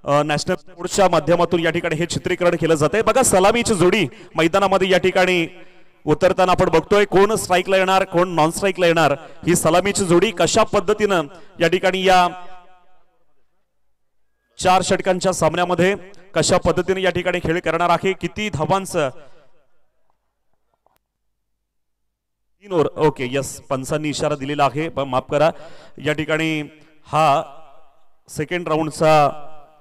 National बोर्डच्या माध्यमातून या ठिकाणी हे चित्रीकरण केलं जाते। बघा सलामीची जोडी मैदानामध्ये या ठिकाणी उतरताना आपण बघतोय कोण स्ट्राईकला येणार कोण नॉन स्ट्राईकला येणार, ही सलामीची जोडी कशा पद्धतीनं या ठिकाणी या 4 षटकांच्या सामन्यामध्ये कशा पद्धतीने या ठिकाणी खेळ करणार आहे, किती धावांचं 3 ओव्हर। ओके यस, पंचांनी इशारा दिलेला आहे, पण माफ करा या ठिकाणी हा सेकंड राऊंडचा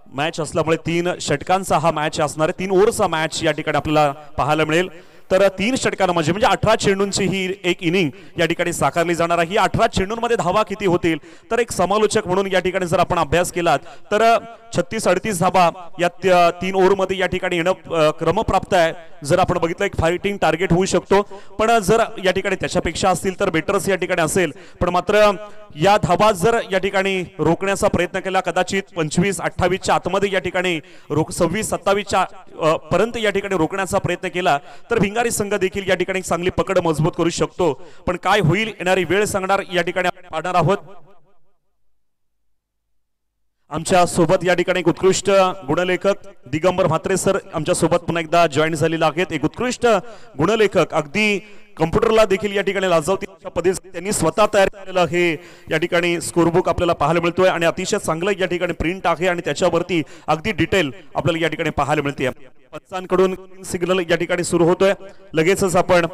मॅच असल्यामुळे 3 षटकांचा हा मॅच असणार आहे, 3 ओव्हरचा मॅच या ठिकाणी आपल्याला पाहायला मिळेल। तर 3 षटकांना म्हणजे 18 चेंडूंची ही एक इनिंग या ठिकाणी साकारली जाणार आहे। 18 चेंडूंमध्ये धावा किती होतील, तर एक समालोचक म्हणून या ठिकाणी जर आपण अभ्यास केलात तर 36-38 धावा या 3 ओव्हरमध्ये या ठिकाणी येणं क्रमप्राप्त आहे। जर आपण बघितलं एक फायटिंग टार्गेट होऊ शकतो, पण जर या ठिकाणी त्याच्यापेक्षा असतील तर बेटरच या ठिकाणी असेल। पण मात्र या धावा जर या ठिकाणी रोखण्याचा प्रयत्न केला, कदाचित 25-28च्या आतमध्ये या ठिकाणी 26-27च्या पर्यंत या ठिकाणी रोखण्याचा प्रयत्न केला तर भिंगारी संघ देखील या ठिकाणी चांगली पकड मजबूत करू शकतो। पण काय होईल येणारी वेळ सांगणार, या ठिकाणी आपण पाहणार आहोत। आमच्या सोबत या ठिकाणी एक उत्कृष्ट गुणलेखक दिगंबर म्हात्रे सर आमच्या सोबत पुन्हा एकदा जॉईन झालेले आहेत। एक उत्कृष्ट गुणलेखक, अगदी कॉम्प्युटरला देखील या ठिकाणी लाजवतील पद्धतीने त्यांनी स्वतः तयार केलेलं हे या ठिकाणी स्कोरबुक आपल्याला पाहायला मिळतोय आणि अतिशय चांगलं या ठिकाणी प्रिंट आहे आणि त्याच्यावरती अगदी डिटेल आपल्याला या ठिकाणी पाहायला मिळते। पंचांकडून सिग्नल या ठिकाणी सुरू होतोय, लगेचच आपण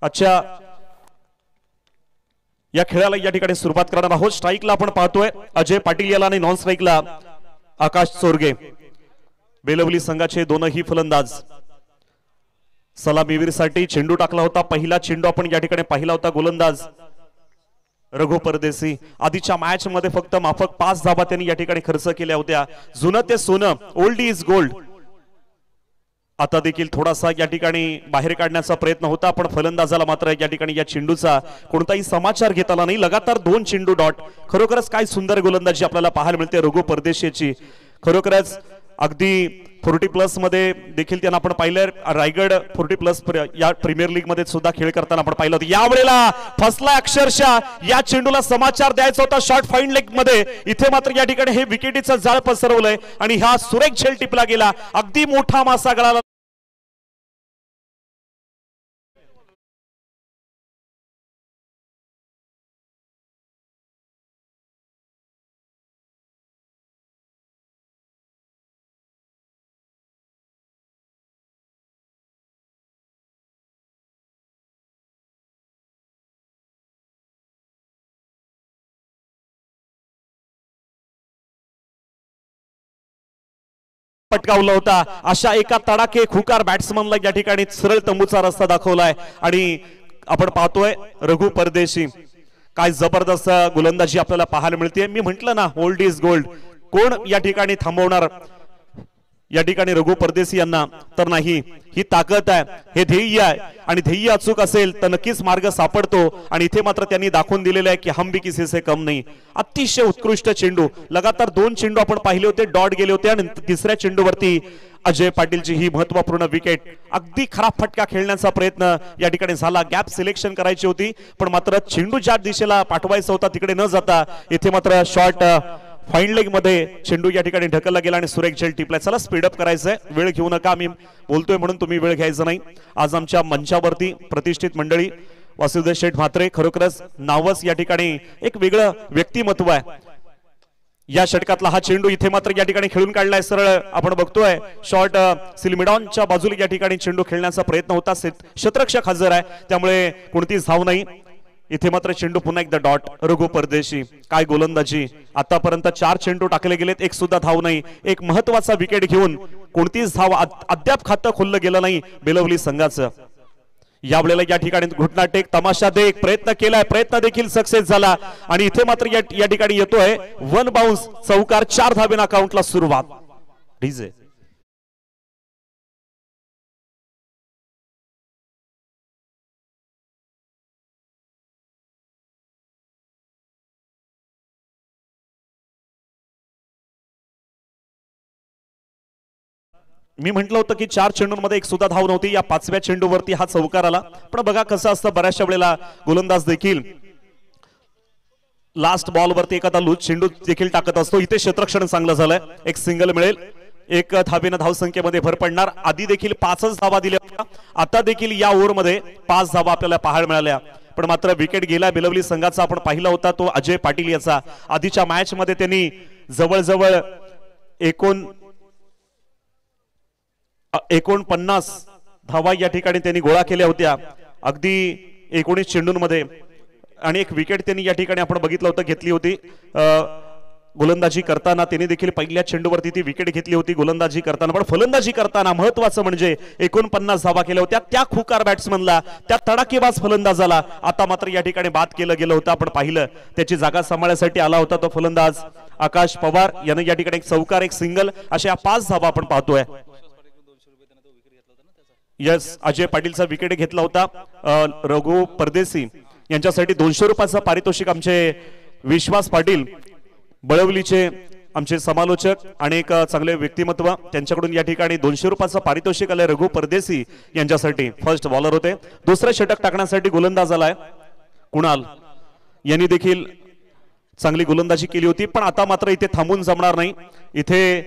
आजच्या या खेळाला या ठिकाणी सुरुवात करणार आहोत। स्ट्राईकला आपण पाहतोय अजय पाटील याला आणि नॉन स्ट्राईकला आकाश चोरगे। बेलवली संघाचे दोनही फलंदाज सलामीवीरसाठी चेंडू टाकला होता, पहिला चेंडू आपण या ठिकाणी पाहिला होता गोलंदाज रघु परदेशी। आधीच्या मॅच मध्ये फक्त माफक 5 धावा त्यांनी या ठिकाणी खर्च केल्या होत्या। जुनं ते सोनं, ओल्ड इज गोल्ड, आता देखील थोडासा या ठिकाणी बाहेर काढण्याचा प्रयत्न होता, पण फलंदाजाला मात्र या ठिकाणी या चेंडूचा कोणताही समाचार घेता आला नाही। लगातार 2 चेंडू डॉट, खरोखरच काय सुंदर गोलंदाजी आपल्याला पाहायला मिळते रघु परदेशीची। खरोखरच अगदी 40+ मध्ये देखील त्यांना आपण पाहिलं, रायगड 40+ या प्रीमियर लीग मध्ये सुद्धा खेळ करताना आपण पाहिलं होतं। यावेळेला फसला अक्षरशः, या चेंडूला समाचार द्यायचा होता शॉर्ट फाईन लेग मध्ये, इथे मात्र या ठिकाणी हे विकेटीचं जाळ पसरवलंय आणि हा सुरेख झेल टिपला गेला, अगदी मोठा मासा गळाला। पटकावला होता, अशा एका तडाखे खुकार बॅट्समनला या ठिकाणी सरळ तंबूचा रस्ता दाखवलाय आणि आपण पाहतोय रघु परदेशी काय जबरदस्त गोलंदाजी आपल्याला पाहायला मिळते। मी म्हंटल ना ओल्ड इज गोल्ड, कोण या ठिकाणी थांबवणार या ठिकाणी रघु परदेशी यांना, तर नाही, ही ताकद आहे, हे ध्येय आहे आणि ध्येय अचूक असेल तर नक्कीच मार्ग सापडतो आणि इथे मात्र त्यांनी दाखवून दिलेलं आहे की हम भी किसी से कम नाही। अतिशय उत्कृष्ट चेंडू, लगातार 2 चेंडू आपण पाहिले होते, डॉट गेले होते आणि तिसऱ्या चेंडूवरती अजय पाटीलची ही महत्त्वपूर्ण विकेट। अगदी खराब फटका खेळण्याचा प्रयत्न या ठिकाणी झाला, गॅप सिलेक्शन करायची होती, पण मात्र चेंडू ज्या दिशेला पाठवायचा होता तिकडे न जाता इथे मात्र शॉर्ट फाईन लेग मध्ये चेंडू या ठिकाणी ढकलला गेला आणि सुरेख झेल टिपला। चला स्पीडअप करायचंय, वेळ घेऊ नका, मी बोलतोय म्हणून तुम्ही वेळ घ्यायचा नाही। आज आमच्या मंचावरती प्रतिष्ठित मंडळी वासुदेव शेठ म्हात्रे, खरोखरच नावच या ठिकाणी एक वेगळं व्यक्तिमत्व आहे। या षटकातला हा चेंडू इथे मात्र या ठिकाणी खेळून काढलाय सरळ, आपण बघतोय शॉर्ट सिलमिडॉनच्या बाजूला या ठिकाणी चेंडू खेळण्याचा प्रयत्न होता, क्षेत्ररक्षक हजर आहे त्यामुळे कोणतीच धाव नाही। इथे मात्र चेंडू पुन्हा एकदा डॉट, रघु परदेशी काय गोलंदाजी, आतापर्यंत 4 चेंडू टाकले गेलेत, एक सुद्धा धाव नाही। एक महत्वाचा विकेट घेऊन कोणतीच धाव अद्याप खातं खोललं गेलं नाही बेलवली संघाचं। यावेळेला या ठिकाणी घुटना टेक तमाशा दे एक प्रयत्न केलाय, प्रयत्न देखील सक्सेस झाला आणि इथे मात्र या ठिकाणी येतोय 1 बाउन्स, चौकार, 4 धावेन अकाउंटला सुरुवात। डीजे मी म्हटलं होतं की 4 चेंडूंमध्ये एक सुद्धा धाव नव्हती, या 5व्या चेंडूवरती हा चौकार आला। पण बघा कसं असतं, बऱ्याचशा वेळेला गोलंदाज देखील लास्ट बॉल वरती एखादा लूज चेंडू देखील टाकत असतो. इथे क्षेत्ररक्षण चांगलं झालंय, एक सिंगल मिळेल, एक धावेनं धावसंख्येमध्ये भर पडणार. आधी देखील 5च धावा दिल्या होत्या, आता देखील या ओव्हरमध्ये 5 धावा आपल्याला पाहायला मिळाल्या. पण मात्र विकेट गेला बेलवली संघाचा. आपण पाहिला होता तो अजय पाटील याचा. आधीच्या मॅच मध्ये त्यांनी जवळजवळ 49 धावा या ठिकाणी त्यांनी गोळा केल्या होत्या अगदी 19 चेंडूंमध्ये. आणि एक विकेट त्यांनी या ठिकाणी आपण बघितलं होतं घेतली होती गोलंदाजी करताना. त्यांनी देखील पहिल्या चेंडूवरती ती विकेट घेतली होती गोलंदाजी करताना. पण फलंदाजी करताना महत्वाचं म्हणजे 49 धावा केल्या होत्या त्या खुकार बॅट्समनला, त्या तडाखेबाज फलंदाजाला. आता मात्र या ठिकाणी बाद केलं गेलं होतं. आपण पाहिलं त्याची जागा सांभाळण्यासाठी आला होता तो फलंदाज आकाश पवार यानं या ठिकाणी एक चौकार, एक सिंगल अशा 5 धावा आपण पाहतोय. यस, अजय पाटीलचा विकेट घेतला होता. रघु परदेशी यांच्यासाठी 200 रुपयाचं पारितोषिक आमचे विश्वास पाटील बळवलीचे आमचे समालोचक आणि एक चांगले व्यक्तिमत्व त्यांच्याकडून या ठिकाणी 200 रुपयाचं पारितोषिक आलंय रघु परदेशी यांच्यासाठी. फर्स्ट बॉलर होते. दुसरं षटक टाकण्यासाठी गोलंदाज आलाय कुणाल, यांनी देखील चांगली गोलंदाजी केली होती. पण आता मात्र इथे थांबून जमणार नाही. इथे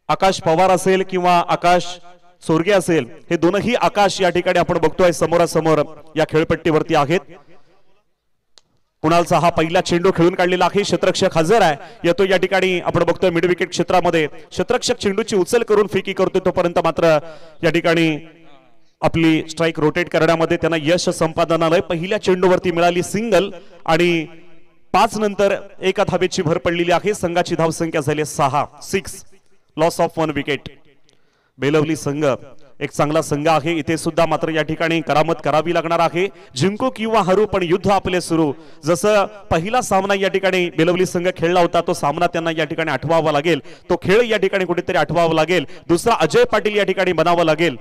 आकाश पवार असेल किंवा आकाश सोरगे असेल, हे दोनही आकाश या ठिकाणी आपण बघतोय समोरासमोर या खेळपट्टीवरती आहेत. कुणालचा हा पहिला चेंडू खेळून काढलेला आहे. क्षेत्ररक्षक हजर आहे, येतो या ठिकाणी आपण बघतोय मिड विकेट क्षेत्रामध्ये. क्षेत्ररक्षक चेंडूची उचल करून फेकी करतोय, तोपर्यंत मात्र या ठिकाणी आपली स्ट्राइक रोटेट करण्यामध्ये त्यांना यश संपादनालय. पहिल्या चेंडूवरती मिळाली सिंगल आणि 5 नंतर एका धावेची भर पडलेली आहे. संघाची धावसंख्या झाली 6. Loss of 1 wicket. बेलवली संघ एक चांगला संघ आहे. इथे सुद्धा मात्र या ठिकाणी करामत करावी लागणार आहे. जिंकू किंवा हरू पण युद्ध आपले सुरू. जसं पहिला सामना या ठिकाणी बेलवली संघ खेळला होता, तो सामना त्यांना या ठिकाणी आठवावा लागेल. तो खेळ या ठिकाणी कुठेतरी आठवावा लागेल. दुसरा अजय पाटील या ठिकाणी बनावा लागेल.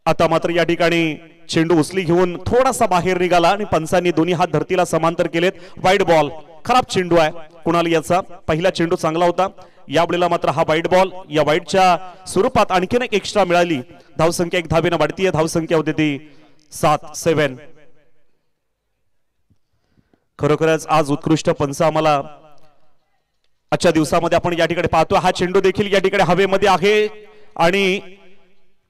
आता मात्र या ठिकाणी चेंडू उचली घेऊन थोडासा बाहेर निघाला आणि पंचांनी दोन्ही हात धरतीला समांतर केलेत. वाईड बॉल, खराब चेंडू आहे कुणाल याचा. पहिला चेंडू चांगला होता, यावेळेला मात्र हा वाईट बॉल. या वाईटच्या स्वरूपात आणखीन एक एक्स्ट्रा मिळाली. धावसंख्या 1 धावेनं वाढतीये. धावसंख्या होती ती 7. खरोखरच आज उत्कृष्ट पंच आम्हाला आजच्या दिवसामध्ये आपण या ठिकाणी पाहतो. हा चेंडू देखील या ठिकाणी हवेमध्ये आहे आणि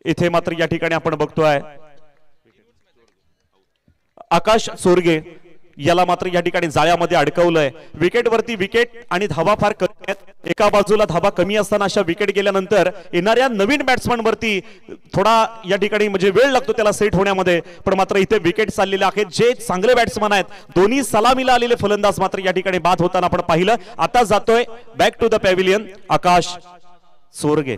इथे मात्र या ठिकाणी आपण बघतोय आकाश सोरगे याला मात्र या ठिकाणी जाळ्यामध्ये अडकवलंय. विकेटवरती विकेट आणि धावा फार कमी आहेत. एका बाजूला धावा कमी असताना अशा विकेट गेल्यानंतर येणाऱ्या नवीन बॅट्समन वरती थोडा या ठिकाणी म्हणजे वेळ लागतो त्याला सेट होण्यामध्ये. पण मात्र इथे विकेट चाललेले आहेत. जे चांगले बॅट्समन आहेत, दोन्ही सलामीला आलेले फलंदाज मात्र या ठिकाणी बाद होताना आपण पाहिलं. आता जातोय बॅक टू द पॅव्हिलियन आकाश सोरगे.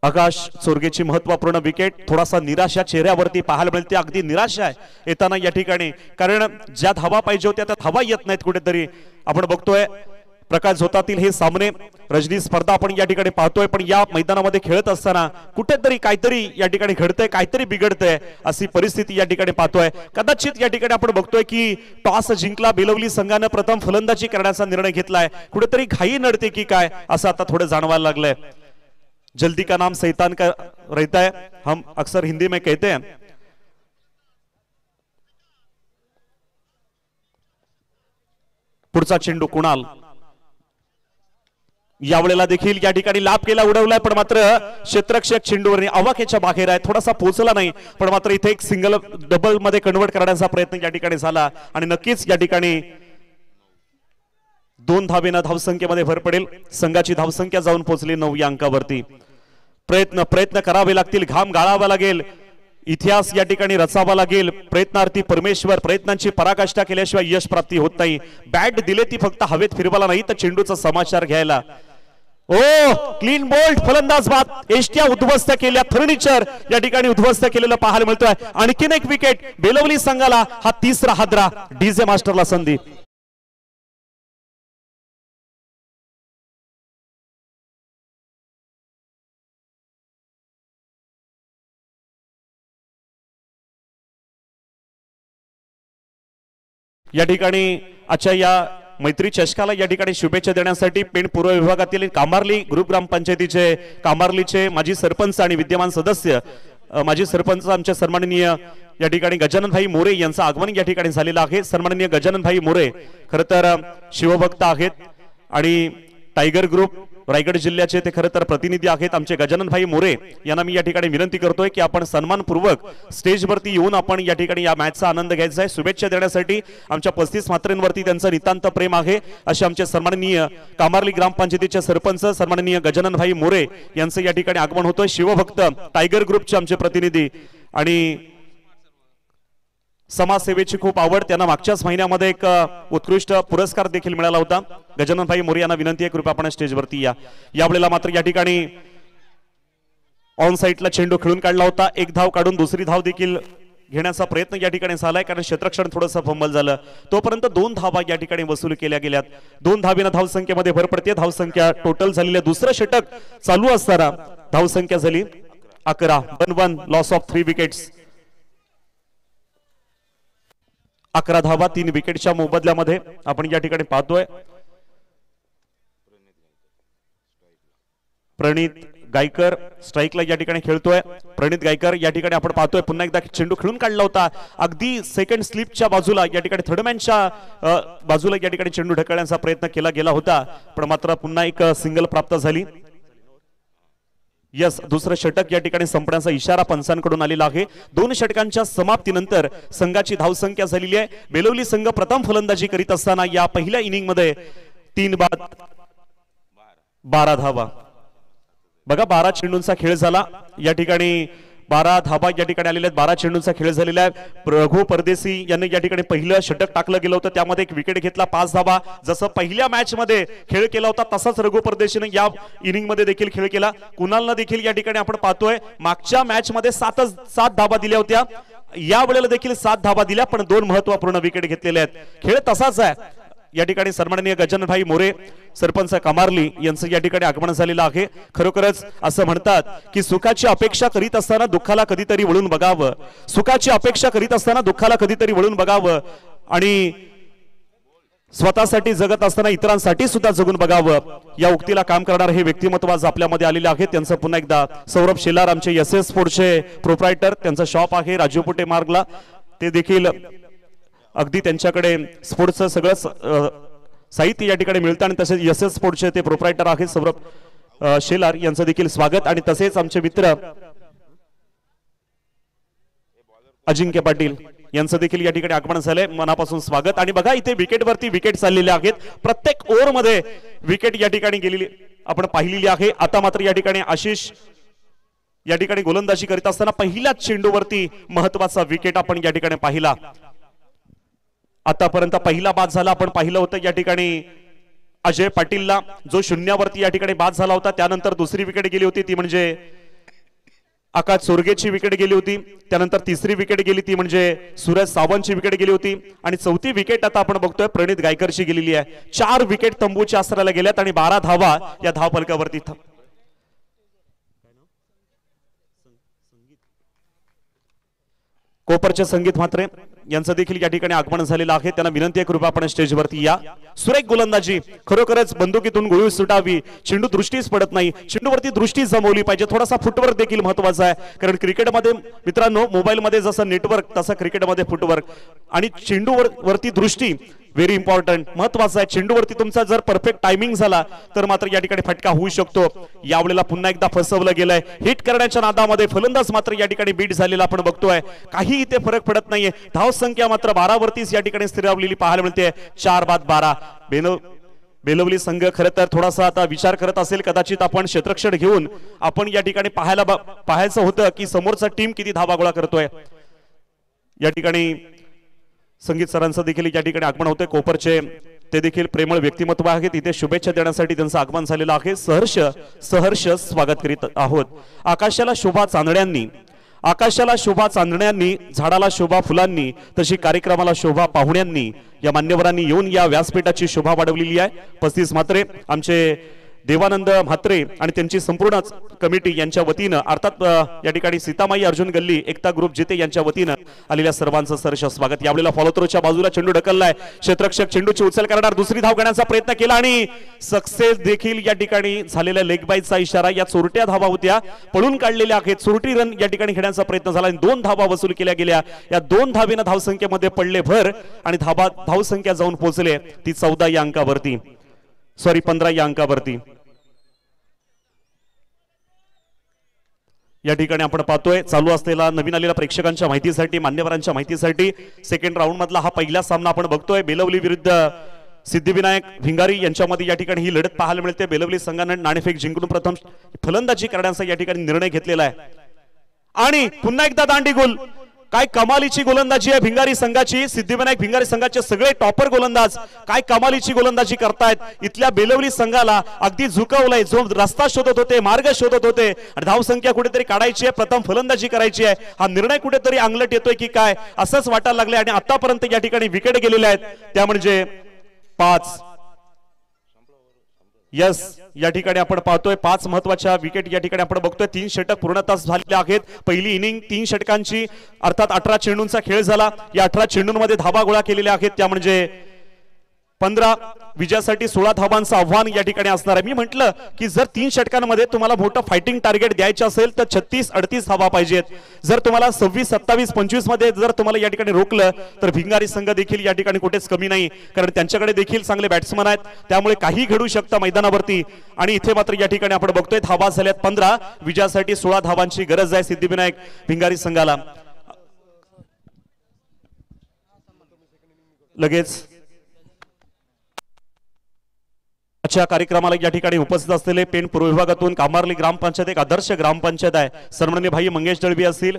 आकाश सोरगेची महत्वपूर्ण विकेट. थोडासा निराशा चेहऱ्यावरती पाहायला मिळते. अगदी निराशा आहे येताना या ठिकाणी, कारण ज्या धावा पाहिजे होत्या त्या धावा येत नाहीत कुठेतरी. आपण बघतोय प्रकाश झोतातील हे सामने, रजनी स्पर्धा आपण या ठिकाणी पाहतोय. पण या मैदानामध्ये खेळत असताना कुठेतरी काहीतरी या ठिकाणी घडतंय, काहीतरी बिघडतंय अशी परिस्थिती या ठिकाणी पाहतोय. कदाचित या ठिकाणी आपण बघतोय की टॉस जिंकला बेलवली संघानं, प्रथम फलंदाजी करण्याचा निर्णय घेतलाय. कुठेतरी घाई नडते की काय असं आता थोडं जाणवायला लागलंय. जल्दी का नाम शैतान का रहता है, हम अक्सर हिंदी में कहते हैं. पुढचा चेंडू कुणाल, यावेळेला देखील या ठिकाणी लाभ केला, उडवलाय. पण मात्र क्षेत्ररक्षक चेंडूवर आवाक्याच्या बाहेर आहे, थोडासा पोहोचला नाही. पण मात्र इथे एक सिंगल डबल मध्ये कन्वर्ट करण्याचा प्रयत्न या ठिकाणी झाला आणि नक्कीच या ठिकाणी 2 धावेनं धावसंख्येमध्ये भर पडेल. संघाची धावसंख्या जाऊन पोहोचली 9 या अंकावरती. प्रयत्न करावे लागतील, घाम गाळावा लागेल, इतिहास या ठिकाणी रचावा लागेल. प्रयत्नार्थी परमेश्वर, प्रयत्नांची पराकाष्ठा केल्याशिवाय यश प्राप्ती होत नाही. बॅट दिले ती फक्त हवेत फिरवायला नाही तर चेंडूचा समाचार घ्यायला. ओ क्लीन बोल्ड फलंदाज बाद. एष्ट्या उद्ध्वस्त केल्या, फर्निचर या ठिकाणी उद्ध्वस्त केलेलं पाहायला मिळतोय. आणखीन एक विकेट बेलवली संघाला. हा 3रा हादरा. डीजे मास्टरला संधी. या ठिकाणी आजच्या या मैत्री चषकाला या ठिकाणी शुभेच्छा देण्यासाठी पेण पूर्व विभागातील कामार्ली ग्रुप ग्रामपंचायतीचे कामार्लीचे माजी सरपंच आणि विद्यमान सदस्य माजी सरपंच आमचे सन्माननीय या ठिकाणी गजाननभाई मोरे यांचं आगमन या ठिकाणी झालेलं आहे। सन्माननीय गजाननभाई मोरे खरं तर शिवभक्त आहेत आणि टायगर ग्रुप रायगड जिल्ह्याचे ते खरं तर प्रतिनिधी आहेत। आमचे गजाननभाई मोरे यांना मी या ठिकाणी विनंती करतोय की आपण सन्मानपूर्वक स्टेजवरती येऊन आपण या ठिकाणी या मॅचचा आनंद घ्यायचा आहे। शुभेच्छा देण्यासाठी आमच्या 35 मात्रेंवरती त्यांचं नितांत प्रेम आहे असे आमचे सन्माननीय कामार्ली ग्रामपंचायतीचे सरपंच सन्माननीय गजाननभाई मोरे यांचं या ठिकाणी आगमन होतोय। शिवभक्त टायगर ग्रुपचे आमचे प्रतिनिधी आणि समाजसेवेची खूप आवड, त्यांना मागच्याच महिन्यामध्ये एक उत्कृष्ट पुरस्कार देखील मिळाला होता। गजाननभाई मोरे यांना विनंती आहे कृपया आपण स्टेजवरती या। यावेळेला मात्र या ठिकाणी ऑन साइडला चेंडू खेळून काढला होता, एक धाव काढून दुसरी धाव देखील घेण्याचा प्रयत्न या ठिकाणी झालाय कारण क्षेत्ररक्षण थोडंसं फंबल झालं, तोपर्यंत 2 धावा या ठिकाणी वसूल केल्या गेल्यात। 2 धावीनं धावसंख्येमध्ये भर पडते। धावसंख्या टोटल झालेली आहे। दुसरं षटक चालू असताना धावसंख्या झाली 11, 1-1 लॉस ऑफ 3 विकेट्स। 11 धावा 3 विकेटच्या मोबदल्यामध्ये आपण या ठिकाणी पाहतोय। प्रणित गायकर स्ट्राइकला या ठिकाणी खेळतोय। प्रणित गायकर या ठिकाणी आपण पाहतोय पुन्हा एकदा चेंडू खेळून काढला होता अगदी सेकंड स्लिपच्या बाजूला, या ठिकाणी थर्डमॅनच्या बाजूला या ठिकाणी चेंडू ढकलण्याचा प्रयत्न केला गेला होता पण मात्र पुन्हा एक सिंगल प्राप्त झाली। यस, दुसरं षटक या ठिकाणी संपण्याचा इशारा पंचांकडून आलेला आहे। 2 षटकांच्या समाप्तीनंतर संघाची धावसंख्या झालेली आहे। बेलवली संघ प्रथम फलंदाजी करीत असताना या पहिल्या इनिंग मध्ये 3 बाद 12 धावा। बघा 12 चेंडूंचा खेळ झाला या ठिकाणी, 12 धावा या ठिकाणी आलेल्या आहेत। 12 चेंडूंचा खेळ झालेला आहे। रघु परदेशी यांनी या ठिकाणी पहिलं षटक टाकलं गेलं होतं, त्यामध्ये एक विकेट घेतला, 5 धावा। जसं पहिल्या मॅच मध्ये खेळ केला होता तसाच रघु परदेशीने या इनिंग मध्ये देखील खेळ केला। कुणालनं देखील या ठिकाणी आपण पाहतोय मागच्या मॅच मध्ये 7 धावा दिल्या होत्या, या वेळेला देखील 7 धावा दिल्या पण 2 महत्त्वपूर्ण विकेट घेतलेले आहेत। खेळ तसाच आहे। या ठिकाणी सन्माननीय गजाननभाई मोरे सरपंच कामार्ली यांचं या ठिकाणी आगमन झालेलं आहे। खरोखरच असं म्हणतात की सुखाची अपेक्षा करीत असताना दुःखाला कधीतरी वळून बघावं, सुखाची अपेक्षा करीत असताना दुःखाला कधीतरी वळून बघावं आणि स्वतःसाठी जगत असताना इतरांसाठी सुद्धा जगून बघावं, या उक्तीला काम करणारे हे व्यक्तिमत्व आज आपल्यामध्ये आलेले आहेत। त्यांचं पुन्हा एकदा सौरभ शेलार आमचे एसएस स्पोर्ट्सचे प्रोप्रायटर, त्यांचं शॉप आहे राजूपुटे मार्गला, ते देखील अगदी त्यांच्याकडे स्पोर्ट्सचं सगळं साहित्य या ठिकाणी मिळतं आणि तसेच एसएस स्पोर्ट्सचे ते प्रोप्रायटर आहेत सौरभ शेलार यांचं देखील स्वागत। आणि तसेच आमचे मित्र अजिंक्य पाटील यांचं देखील या ठिकाणी आगमन झालंय, मनापासून स्वागत। आणि बघा इथे विकेटवरती विकेट चाललेले आहेत, प्रत्येक ओव्हर मध्ये विकेट या ठिकाणी गेलेली आपण पाहिलेली आहे। आता मात्र या ठिकाणी आशिष या ठिकाणी गोलंदाजी करीत असताना पहिल्याच चेंडूवरती महत्वाचा विकेट आपण या ठिकाणी पाहिला। आतापर्यंत पहिला बाद झाला आपण पाहिलं होतं या ठिकाणी अजय पाटीलला, जो शून्यावरती या ठिकाणी बाद झाला होता। त्यानंतर दुसरी विकेट गेली होती ती म्हणजे आकाश चोरगेची विकेट गेली होती, त्यानंतर तिसरी विकेट गेली ती म्हणजे सूरज सावंतची विकेट गेली होती आणि चौथी विकेट आता आपण बघतोय प्रणित गायकरची गेलेली आहे। 4 विकेट तंबूच्या आसराला गेल्यात आणि 12 धावा या धावफलकावरती। कोपरचे संगीत म्हात्रे यांचं देखील या ठिकाणी आगमन झालेलं आहे, त्यांना विनंती आहे कृपया आपण स्टेजवरती या। सुरेख गोलंदाजी, खरोखरच बंदुकीतून गोळी सुटावी, चेंडू दृष्टीच पडत नाही, चेंडूवरती दृष्टी जमवली पाहिजे, थोडासा फुटवर्क देखील महत्वाचा आहे कारण क्रिकेटमध्ये मित्रांनो मोबाईल मध्ये जसं नेटवर्क तसं क्रिकेटमध्ये फुटवर्क आणि चेंडूवरती दृष्टी व्हेरी इम्पॉर्टंट, महत्वाचं आहे। चेंडूवरती तुमचा जर परफेक्ट टायमिंग झाला तर मात्र या ठिकाणी फटका होऊ शकतो। यावेळेला पुन्हा एकदा फसवलं गेलंय, हिट करण्याच्या नादामध्ये फलंदाज मात्र या ठिकाणी बीट झालेला आपण बघतोय, काही इथे फरक पडत नाहीये। धाव संख्या मात्र 12 वरतीच या ठिकाणी स्थिरावलेली पाहायला मिळते, 4 बाद 12। बेलवली संघ खरं तर थोडासा आता विचार करत असेल, कदाचित आपण क्षेत्ररक्षण घेऊन आपण या ठिकाणी पाहायचं होतं की समोरचा टीम किती धावा गोळा करतोय। या ठिकाणी संगीत सरांचं देखील या ठिकाणी आगमन होते, कोपरचे ते देखील प्रेमळ व्यक्तिमत्व आहेत, इथे शुभेच्छा देण्यासाठी त्यांचं आगमन झालेलं आहे। सहर्ष स्वागत करीत आहोत। आकाशाला शोभा चांदण्यांनी, झाडाला शोभा फुलांनी, तशी कार्यक्रमाला शोभा पाहुण्यांनी, या मान्यवरांनी येऊन या व्यासपीठाची शोभा वाढवलेली आहे। 35 मात्रे आमचे देवानंद म्हात्रे आणि त्यांची संपूर्ण कमिटी यांच्या वतीनं अर्थात या ठिकाणी सीतामाई अर्जुन गल्ली एकता ग्रुप जिते यांच्या वतीनं आलेल्या सर्वांचं सहर्ष स्वागत। यावेळेला फॉलो थ्रोच्या बाजूला चेंडू ढकललाय, क्षेत्ररक्षक चेंडूची उचल करणार, दुसरी धाव घेण्याचा प्रयत्न केला आणि सक्सेस देखील या ठिकाणी झालेल्या लेग बाईचा इशारा। या चोरट्या धावा होत्या, पळून काढलेल्या आहेत, चोरटी रन या ठिकाणी घेण्याचा प्रयत्न झाला आणि 2 धावा वसूल केल्या गेल्या। या 2 धावेनं धावसंख्येमध्ये पडले भर आणि धावसंख्या जाऊन पोहोचले ती 14 या अंकावरती, सॉरी 15 या अंकावरती। या ठिकाणी आपण पाहतोय चालू असलेला नवीन आलेल्या प्रेक्षकांच्या माहितीसाठी, मान्यवरांच्या माहितीसाठी सेकंड राऊंड मधला हा पहिला सामना आपण बघतोय। बेलवली विरुद्ध सिद्धिविनायक भिंगारी यांच्यामध्ये या ठिकाणी ही लढत पाहायला मिळते। बेलवली संघाने नाणेफेक जिंकून प्रथम फलंदाजी करण्याचा या ठिकाणी निर्णय घेतलेला आहे आणि पुन्हा एकदा दांडी गोल। काय कमालीची गोलंदाजी आहे भिंगारी संघाची, सिद्धिविनायक भिंगारी संघाचे सगळे टॉपर गोलंदाज काय कमालीची गोलंदाजी करतायत। इथल्या बेलवली संघाला अगदी झुकवलंय, जो रस्ता शोधत होते, मार्ग शोधत होते आणि धावसंख्या कुठेतरी काढायची आहे, प्रथम फलंदाजी करायची आहे, हा निर्णय कुठेतरी अंगलट येतोय की काय असंच वाटायला लागले आणि आतापर्यंत या ठिकाणी विकेट गेलेले आहेत, त्या म्हणजे 5 यस या ठिकाणी आपण पाहतोय 5 महत्वाच्या विकेट या ठिकाणी आपण बघतोय। 3 षटक पूर्णतः झालेले आहेत। पहिली इनिंग 3 षटकांची अर्थात 18 चेंडूंचा खेळ झाला। या 18 चेंडूंमध्ये धावा गोळा केलेल्या आहेत, त्या म्हणजे 15 विजयासाठी 16 धावांचं आव्हान या ठिकाणी असणार आहे। मी म्हटलं की जर 3 षटकांमध्ये तुम्हाला मोठं फायटिंग टार्गेट द्यायचं असेल तर 36-38 धावा पाहिजेत। जर तुम्हाला 26, 27, 25 मध्ये जर तुम्हाला या ठिकाणी रोखलं तर भिंगारी संघ देखील या ठिकाणी कुठेच कमी नाही, कारण त्यांच्याकडे देखील चांगले बॅट्समन आहेत, त्यामुळे काही घडू शकतं मैदानावरती। आणि इथे मात्र या ठिकाणी आपण बघतोय धावा झाल्यात 15, विजयासाठी 16 धावांची गरज आहे सिद्धिविनायक भिंगारी संघाला। लगेच आजच्या कार्यक्रमाला या ठिकाणी उपस्थित असलेले पेण पूर्व विभागातून कामार्ली ग्रामपंचायत एक आदर्श ग्रामपंचायत आहे, सन्माननीय भाई मंगेश दळवी असतील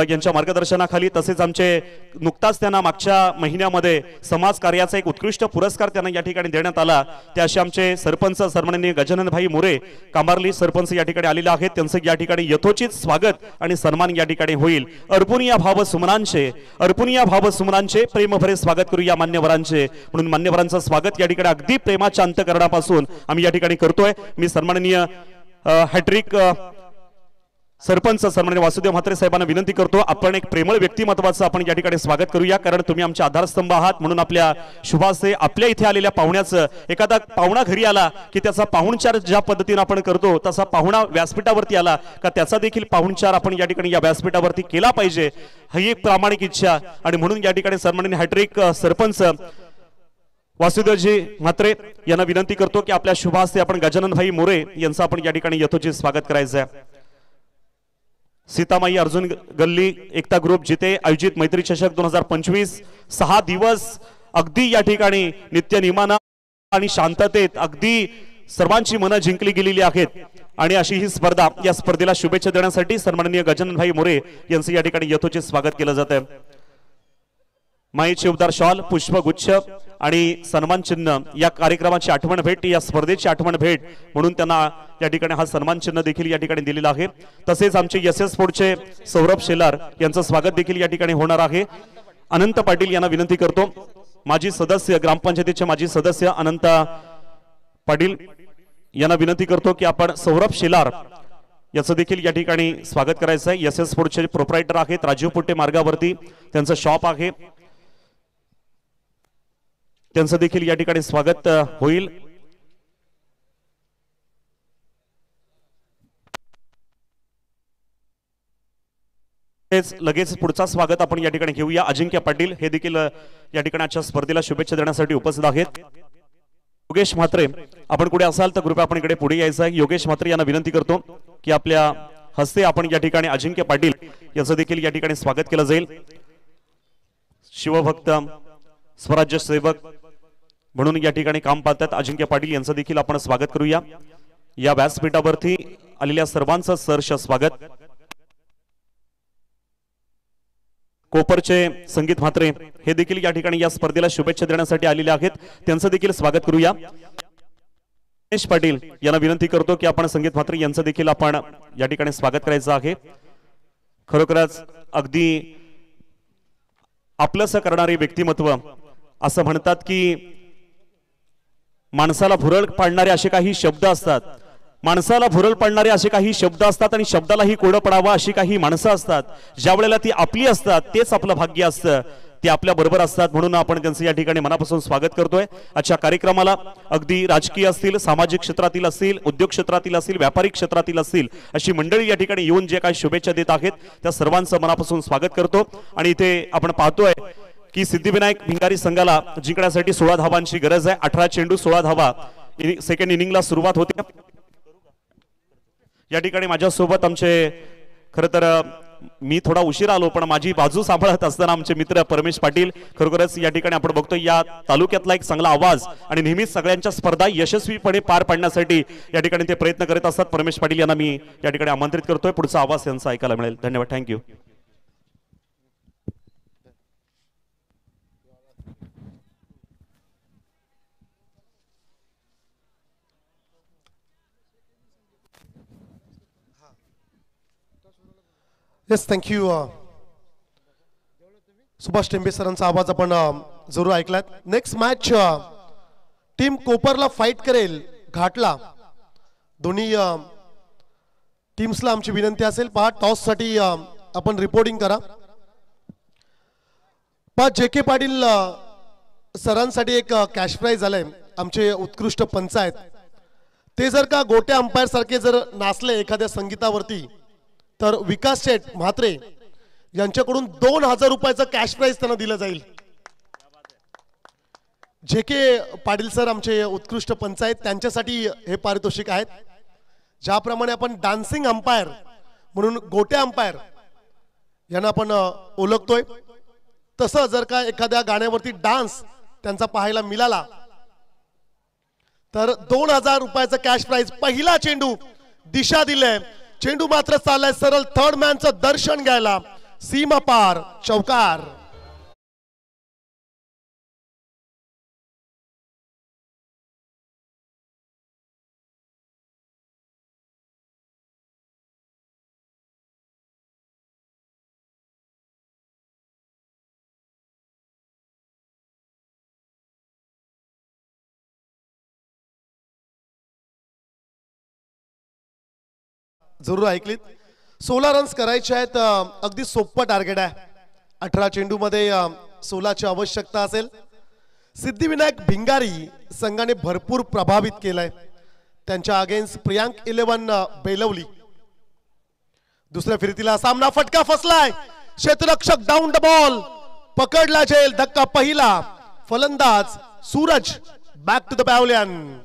यांच्या मार्गदर्शनाखाली, तसेच आमचे नुकताच त्यांना मागच्या महिन्यामध्ये समाज कार्याचा एक उत्कृष्ट पुरस्कार त्यांना या ठिकाणी देण्यात आला, ते असे आमचे सरपंच सन्माननीय गजानन भाई मोरे कामार्ली सरपंच या ठिकाणी आलेले आहेत। त्यांचं या ठिकाणी यथोचित स्वागत आणि सन्मान या ठिकाणी होईल। अर्पुन या भाव सुमनांचे प्रेमभरे स्वागत करू या मान्यवरांचे, म्हणून मान्यवरांचं स्वागत या ठिकाणी अगदी प्रेमाच्या अंतःकरणापासून आम्ही या ठिकाणी करतोय। मी सन्माननीय हॅट्रिक सरपंच सन्माननीय वासुदेव म्हात्रे साहेबांना विनंती करतो, आपण एक प्रेमळ व्यक्तिमत्वाचं आपण या ठिकाणी स्वागत करूया, कारण तुम्ही आमचे आधारस्तंभ आहात। म्हणून आपल्या शुभासे आपल्या इथे आलेल्या पाहुण्याचं, एखादा पाहुणा घरी आला की त्याचा पाहुणचार ज्या पद्धतीने आपण करतो तसा पाहुणा व्यासपीठावरती आला का त्याचा देखील पाहुणचार आपण या ठिकाणी या व्यासपीठावरती केला पाहिजे, ही एक प्रामाणिक इच्छा। आणि म्हणून या ठिकाणी सन्माननीय हॅट्रिक सरपंच वासुदेवजी म्हात्रे यांना विनंती करतो की आपल्या शुभासे आपण गजानन भाई मोरे यांचं आपण या ठिकाणी यथोचित स्वागत करायचं आहे। सीतामाई अर्जुन गल्ली एकता ग्रुप जिथे आयोजित मैत्री चषक 2025 6 दिवस अगदी या ठिकाणी नित्य नियमानं आणि शांततेत अगदी सर्वांची मनं जिंकली गेलेली आहेत आणि अशी ही स्पर्धा, या स्पर्धेला शुभेच्छा देण्यासाठी सन्माननीय गजानन भाई मोरे यांचं या ठिकाणी यथोचित स्वागत केलं जात आहे। माईची उबदार शॉल, पुष्पगुच्छ आणि सन्मान चिन्ह या कार्यक्रमाची आठवण भेट, या स्पर्धेची आठवण भेट म्हणून त्यांना या ठिकाणी हा सन्मान चिन्ह देखील या ठिकाणी दिलेला आहे। तसेच आमचे एसएस स्पोर्टचे सौरभ शेलार यांचं स्वागत देखील या ठिकाणी होणार आहे। अनंत पाटील यांना विनंती करतो, माजी सदस्य ग्रामपंचायतीचे माजी सदस्य अनंत पाटील यांना विनंती करतो की आपण सौरभ शेलार याचं देखील या ठिकाणी स्वागत करायचं आहे। एसएस स्पोर्टचे प्रोप्रायटर आहेत, राजीव पुट्टे मार्गावरती त्यांचं शॉप आहे, त्यांचं देखील या ठिकाणी स्वागत होईल। लगेच पुढचा स्वागत आपण या ठिकाणी घेऊया। अजिंक्य पाटील हे देखील या ठिकाणी आजच्या स्पर्धेला शुभेच्छा देण्यासाठी उपस्थित आहेत। योगेश म्हात्रे आपण कुठे असाल तर कृपया आपण इकडे पुढे यायचं आहे। योगेश म्हात्रे यांना विनंती करतो की आपल्या हस्ते आपण या ठिकाणी अजिंक्य पाटील याचं देखील या ठिकाणी स्वागत केलं जाईल। शिवभक्त स्वराज्य सेवक म्हणून या ठिकाणी काम पाहतात अजिंक्य पाटील यांचं देखील आपण स्वागत करूया। या व्यासपीठावरती आलेल्या सर्वांचं सहर्ष स्वागत। कोपरचे संगीत म्हात्रे हे देखील या ठिकाणी या स्पर्धेला शुभेच्छा देण्यासाठी आलेले आहेत, त्यांचं देखील स्वागत करूया। गणेश पाटील यांना विनंती करतो की आपण संगीत म्हात्रे यांचं देखील आपण या ठिकाणी स्वागत करायचं आहे। खरोखरच अगदी आपलंसं करणारे व्यक्तिमत्व, असं म्हणतात की माणसाला भुरळ पाडणारे असे काही शब्द असतात, माणसाला भुरळ पाडणारे असे काही शब्द असतात आणि शब्दालाही कोडं पडावं अशी काही माणसं असतात. ज्या वेळेला ती आपली असतात तेच आपलं भाग्य असतं, ते आपल्या बरोबर असतात. म्हणून आपण त्यांचं या ठिकाणी मनापासून स्वागत करतोय. आजच्या कार्यक्रमाला अगदी राजकीय असतील, सामाजिक क्षेत्रातील असतील, उद्योग क्षेत्रातील असतील, व्यापारिक क्षेत्रातील असतील अशी मंडळी या ठिकाणी येऊन जे काही शुभेच्छा देत आहेत त्या सर्वांचं मनापासून स्वागत करतो. आणि इथे आपण पाहतोय की सिद्धिविनायक भिंगारी संघाला जिंकण्यासाठी 16 धावांची गरज आहे. 18 चेंडू 16 धावा सेकंड इनिंगला सुरुवात होते. या ठिकाणी माझ्यासोबत आमचे खरं तर मी थोडा उशीर आलो पण माझी बाजू सांभाळत असताना आमचे मित्र परमेश पाटील खरोखरच या ठिकाणी आपण बघतो या तालुक्यातला एक चांगला आवाज आणि नेहमीच सगळ्यांच्या स्पर्धा यशस्वीपणे पार पाडण्यासाठी या ठिकाणी ते प्रयत्न करत असतात. परमेश पाटील यांना मी या ठिकाणी आमंत्रित करतोय. पुढचा आवाज त्यांचा ऐकायला मिळेल. धन्यवाद. Thank you. Yes, thank you. Subhash Tembe सरांचा आवाज आपण जरूर ऐकलात. नेक्स्ट मॅच टीम कोपरला फाईट करेल घाटला. दोन्ही टीम्सला आमची विनंती असेल, पहा टॉस साठी आपण रिपोर्टिंग करा. पहा जे.के. पाटील सरांसाठी एक कॅश प्राइज आलंय. आमचे उत्कृष्ट पंच आहेत ते जर का गोट्या अंपायर सारखे जर नाचले एखाद्या संगीतावरती तर विकास शेठ म्हात्रे यांच्याकडून 2000 रुपयाचं कॅश प्राइज त्यांना दिलं जाईल. जे.के. पाटील सर आमचे उत्कृष्ट पंच आहेत, त्यांच्यासाठी हे पारितोषिक आहेत. ज्याप्रमाणे आपण डान्सिंग अंपायर म्हणून गोट्या अंपायर यांना आपण ओळखतोय, तसं जर का एखाद्या गाण्यावरती डान्स त्यांचा पाहायला मिळाला तर 2000 रुपयाचं कॅश प्राइज. पहिला चेंडू दिशा दिले, चेंडू मात्र चाललाय सरळ थर्ड मॅनचं दर्शन घ्यायला, सीमा पार, चौकार. जरूर ऐकलीत. 16 रन्स करायचे आहेत. अगदी सोपं टार्गेट आहे. 18 चेंडू मध्ये 16ची आवश्यकता असेल. सिद्धिविनायक भिंगारी संघाने भरपूर प्रभावित केलाय. त्यांच्या अगेन्स्ट प्रियांक 11 बेलवली. दुसऱ्या फिरतीला सामना फटका फसलाय. क्षेत्ररक्षक डाऊन द बॉल पकडला जाईल. धक्का पहिला. फलंदाज Suraj back to the pavilion.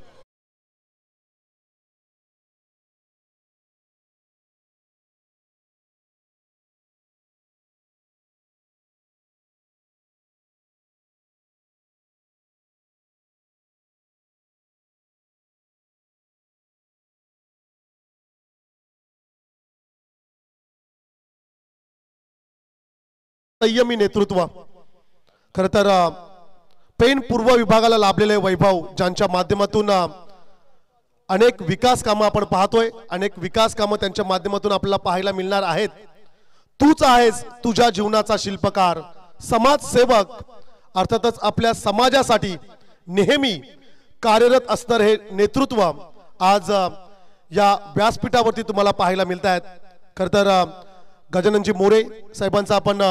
संयमी नेतृत्व. खर तर पेन पूर्व विभागाला लाभलेले वैभव, ज्यांच्या माध्यमातून अनेक विकास कामं आपण पाहतोय, अनेक विकास कामं त्यांच्या माध्यमातून आपल्याला पाहायला मिळणार आहेत. तूच आहेस तुझ्या जीवनाचा शिल्पकार, समाजसेवक. अर्थातच आपल्या समाजासाठी नेहमी कार्यरत असणारे हे नेतृत्व आज या व्यासपीठावरती तुम्हाला पाहायला मिळत आहेत. खर तर गजाननजी मोरे साहेबांचा आपण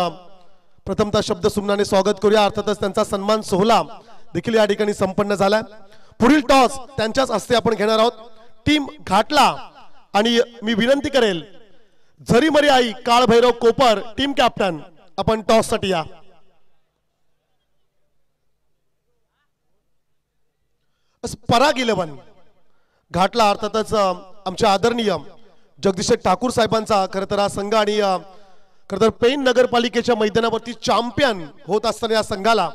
प्रथमतः शब्द सुमनाने स्वागत करूया. अर्थातच त्यांचा सन्मान सोहळा देखील या ठिकाणी संपन्न झाला. पुढील टॉस त्यांच्याच हस्ते आपण घेणार आहोत. टीम घाटला आणि मी विनंती करेल झरीमरी आई काळभैरव कोपर टीम कॅप्टन, आपण टॉस साठी या. पराग 11 घाटला. अर्थातच आमचे आदरणीय जगदीश ठाकूर साहेबांचा खरं तर हा संघ आणि खरं तर पेन नगरपालिकेच्या मैदानावरती चॅम्पियन होत असताना या संघाला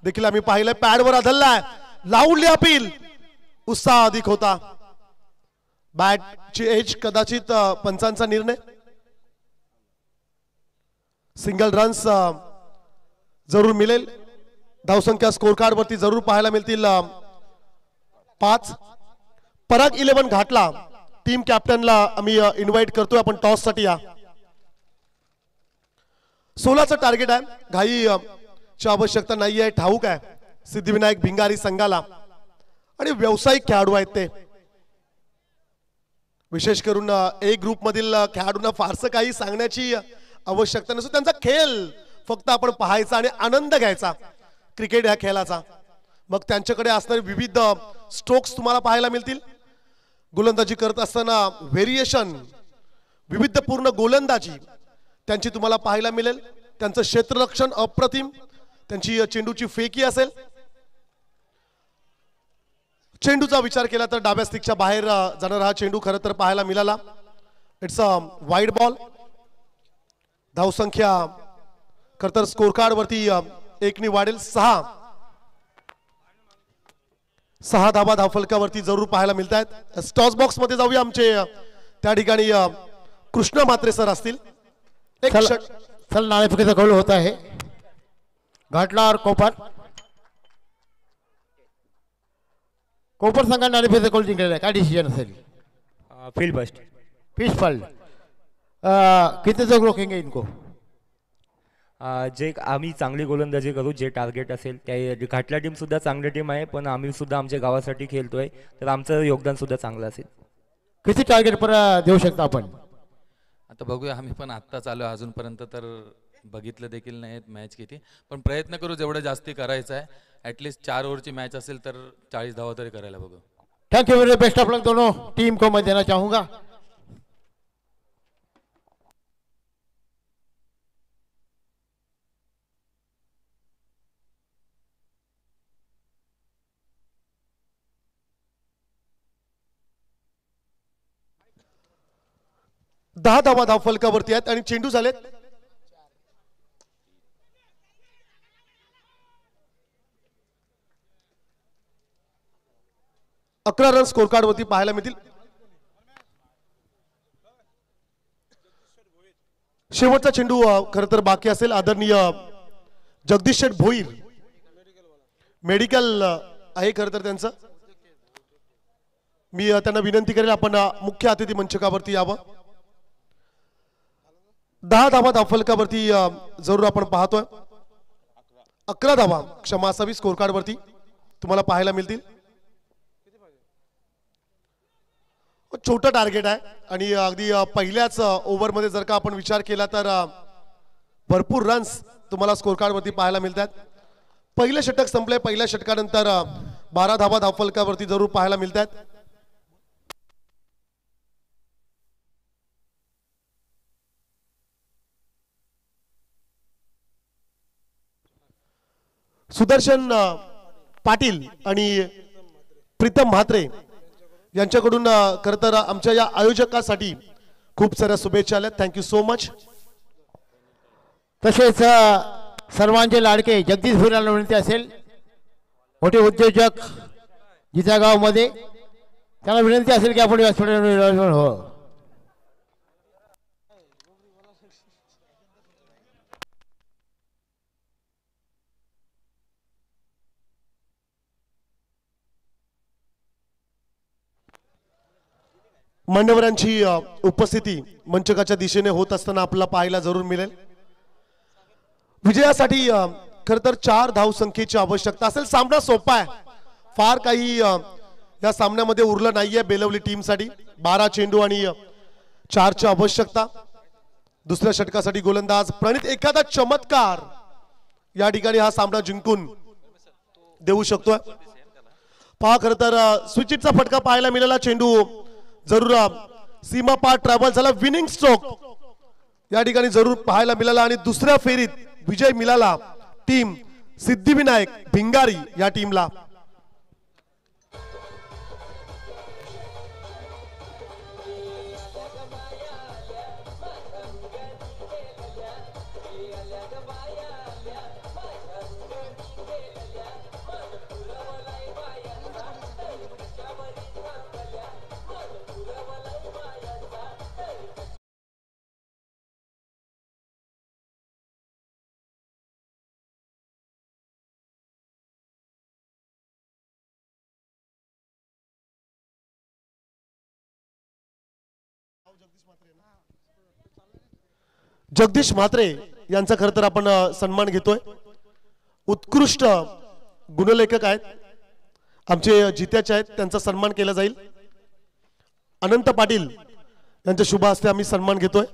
देखील आम्ही पाहिलं. पॅडवर आदळलाय, लावली अपील, उत्साह अधिक होता. बॅटची एज कदाचित पंचांचा निर्णय. सिंगल रन्स जरूर मिळेल. धावसंख्या स्कोर कार्ड वरती जरूर पाहायला मिळतील 5. पराग 11 घाटला टीम कॅप्टनला आम्ही इन्व्हाइट करतोय. आपण टॉस साठी या. 16चं टार्गेट आहे. घाईची आवश्यकता नाही आहे, ठाऊक आहे सिद्धिविनायक भिंगारी संघाला. आणि व्यावसायिक खेळाडू आहेत ते. विशेष करून ए ग्रुप मधील खेळाडूंना फारसं काही सांगण्याची आवश्यकता नसते. त्यांचा खेळ फक्त आपण पाहायचा आणि आनंद घ्यायचा क्रिकेट या खेळाचा. मग त्यांच्याकडे असणारे विविध स्ट्रोक्स तुम्हाला पाहायला मिळतील. गोलंदाजी करत असताना व्हेरिएशन, विविधपूर्ण गोलंदाजी त्यांची तुम्हाला पाहायला मिळेल. त्यांचं क्षेत्ररक्षण अप्रतिम, त्यांची चेंडूची फेकी असेल. चेंडूचा विचार केला तर डाव्या स्टिकच्या बाहेर जाणारा हा चेंडू खरं तर पाहायला मिळाला. It's a wide ball. धावसंख्या खरं तर स्कोर कार्ड वरती एकनी वाढेल. 6 धाबा धावफलकावरती जरूर पाहायला मिळत आहेत. स्टॉस बॉक्स मध्ये जाऊया. आमचे त्या ठिकाणी कृष्ण म्हात्रे सर असतील. एक चल नाणेफेकीचा कौल होत आहे. घाटलार कोपर संघाने नाणेफेकीचा कौल जिंकलेला आहे. काय डिसिजन असेल? Field first. Fish filled. किती जग रोकेंगे इनको? जे आम्ही चांगली गोलंदाजी करू, जे टार्गेट असेल त्या. घाटला टीम सुद्धा चांगली टीम आहे, पण आम्ही सुद्धा आमच्या गावासाठी खेळतोय, तर आमचं योगदान सुद्धा चांगलं असेल. किती टार्गेट पर देऊ शकता आपण? आता बघूया. आम्ही पण आत्ताच आलो, अजूनपर्यंत तर बघितलं देखील नाही मॅच किती, पण प्रयत्न करू जेवढं जास्ती करायचं आहे. ॲटलिस्ट 4 ओव्हरची मॅच असेल तर 40 धावा तरी करायला बघू. Thank you very best of luck दोनों टीम को मैं देना चाहूंगा. दहा धावा धावफलकावरती आहेत आणि चेंडू झालेत 11 रन स्कोर कार्ड वरती पाहायला मिळतील. शेवटचा चेंडू खरं तर बाकी असेल. आदरणीय जगदीश शेठ भोईर, मेडिकल आहे खरं तर त्यांचं. मी त्यांना विनंती करेल आपण मुख्य अतिथी मंचकावरती यावं. 10 धावा धावफलकावरती जरूर आपण पाहतोय. 11 धावा क्षमा असावी स्कोर कार्ड वरती तुम्हाला पाहायला मिळतील. छोटं टार्गेट आहे आणि अगदी पहिल्याच ओव्हरमध्ये जर का आपण विचार केला तर भरपूर रन्स तुम्हाला स्कोर कार्ड वरती पाहायला मिळतात. पहिलं षटक संपले. पहिल्या षटकानंतर 12 धावा धावफलकावरती जरूर पाहायला मिळतात. सुदर्शन पाटील आणि प्रीतम म्हात्रे यांच्याकडून खरं तर आमच्या या आयोजकासाठी खूप साऱ्या शुभेच्छा आल्या. Thank you so much. तसेच सर्वांचे लाडके जगदीश भुईराला विनंती असेल, मोठे उद्योजक जिजा गावमध्ये, त्यांना विनंती असेल की आपण व्यासपीठावर हो. मान्यवरांची उपस्थिती मंचकाच्या दिशेने होत असताना आपल्याला पाहायला जरूर मिळेल. विजयासाठी खर तर 4 धावसंख्येची आवश्यकता असेल. सामना सोपा आहे, फार काही या सामन्यामध्ये उरलं नाहीये बेलवली टीमसाठी. 12 चेंडू आणि 4ची आवश्यकता. दुसऱ्या षटकासाठी गोलंदाज प्रणित एखादा चमत्कार या ठिकाणी हा सामना जिंकून देऊ शकतोय. पहा खर तर स्विचिटचा फटका पाहायला मिळाला. चेंडू जरूर सीमा पार ट्रॅव्हल झाला. विनिंग स्ट्रोक या ठिकाणी जरूर पाहायला मिळाला आणि दुसऱ्या फेरीत विजय मिळाला टीम सिद्धिविनायक भिंगारी या टीमला. जगदीश म्हात्रे यांचा खरं तर आपण सन्मान घेतोय. उत्कृष्ट गुणलेखक आहेत आमचे जित्याचे आहेत त्यांचा सन्मान केला जाईल. अनंत पाटील यांच्या शुभ हस्ते आम्ही सन्मान घेतोय.